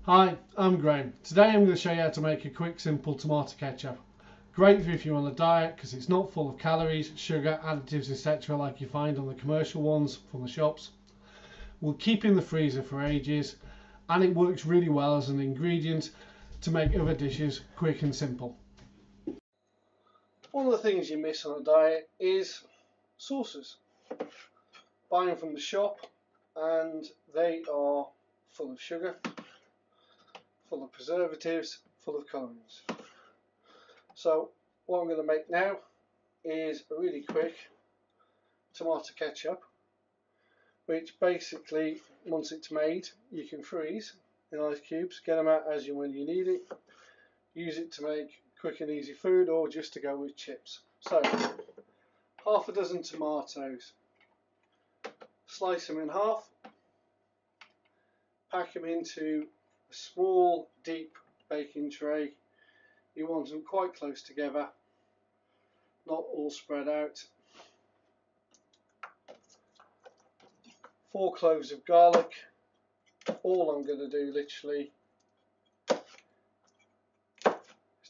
Hi, I'm Graham. Today I'm going to show you how to make a quick, simple tomato ketchup. Great if you're on a diet because it's not full of calories, sugar, additives, etc. like you find on the commercial ones from the shops. Will keep in the freezer for ages, and it works really well as an ingredient to make other dishes quick and simple. One of the things you miss on a diet is sauces. Buy them from the shop and they are full of sugar, full of preservatives, full of colorants. So what I'm going to make now is a really quick tomato ketchup, which basically, once it's made, you can freeze in ice cubes, get them out as and when you need it, use it to make quick and easy food or just to go with chips. So half a dozen tomatoes, slice them in half, pack them into a small deep baking tray. You want them quite close together, not all spread out. 4 cloves of garlic. All I'm going to do literally is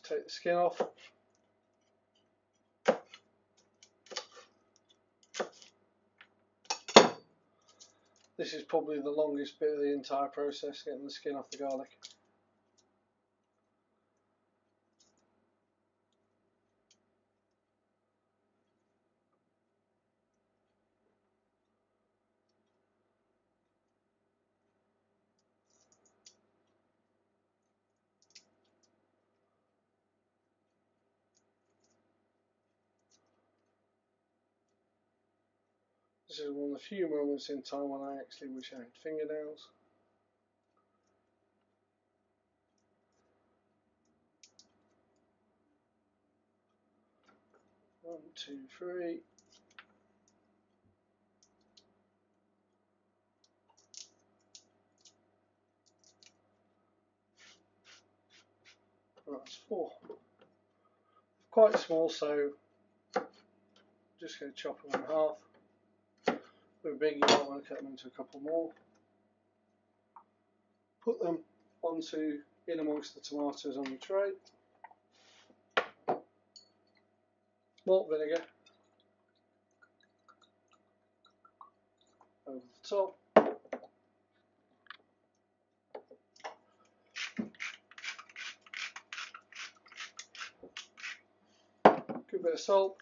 take the skin off. This is probably the longest bit of the entire process, getting the skin off the garlic. This is one of the few moments in time when I actually wish I had fingernails. One, two, three. That's 4. Quite small, so just going to chop them in half. They're big, you might want to cut them into a couple more. Put them onto in amongst the tomatoes on the tray. Malt vinegar over the top. Good bit of salt,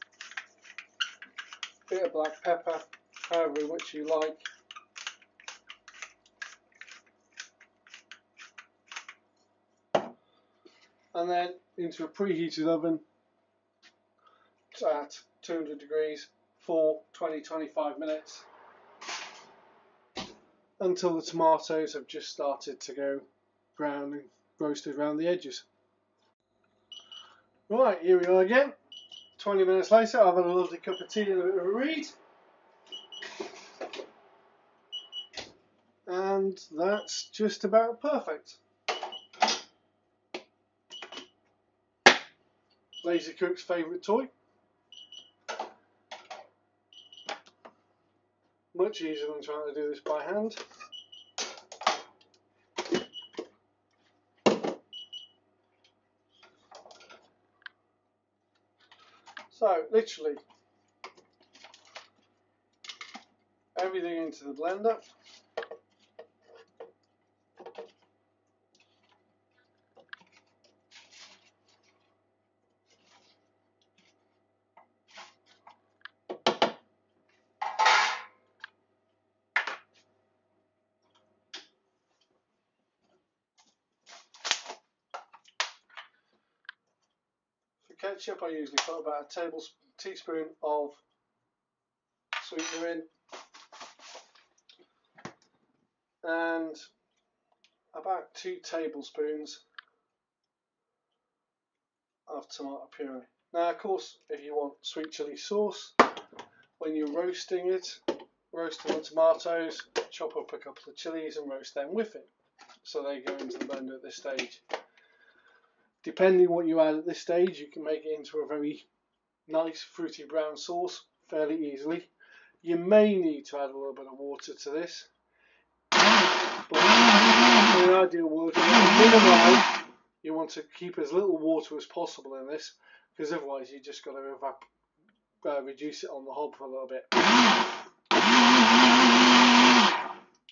bit of black pepper, however much you like. And then into a preheated oven at 200 degrees for 20-25 minutes until the tomatoes have just started to go brown and roasted around the edges. Right, here we are again. 20 minutes later, I've had a lovely cup of tea and a bit of a read. And that's just about perfect. Lazy Cook's favourite toy. Much easier than trying to do this by hand. So, literally, everything into the blender. For ketchup, I usually put about a teaspoon of sweetener in, and about 2 tablespoons of tomato puree. Now, of course, if you want sweet chilli sauce, when you're roasting the tomatoes, chop up a couple of chilies and roast them with it, so they go into the blender at this stage. Depending what you add at this stage, you can make it into a very nice fruity brown sauce fairly easily. You may need to add a little bit of water to this, but in an ideal world, you minimise. You want to keep as little water as possible in this, because otherwise you just got to reduce it on the hob for a little bit.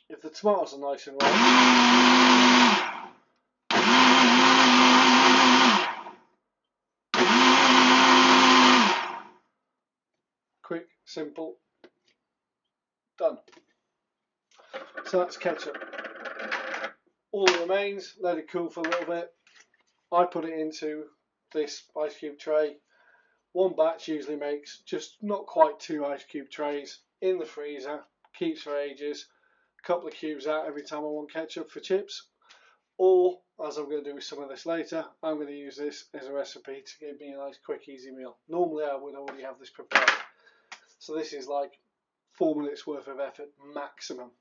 If the tomatoes are nice and ripe, quick, simple, done. So that's ketchup. All that remains, let it cool for a little bit. I put it into this ice cube tray. One batch usually makes just not quite 2 ice cube trays in the freezer, keeps for ages. A couple of cubes out every time I want ketchup for chips. Or, as I'm going to do with some of this later, I'm going to use this as a recipe to give me a nice quick easy meal. Normally I would already have this prepared. So this is like 4 minutes worth of effort maximum.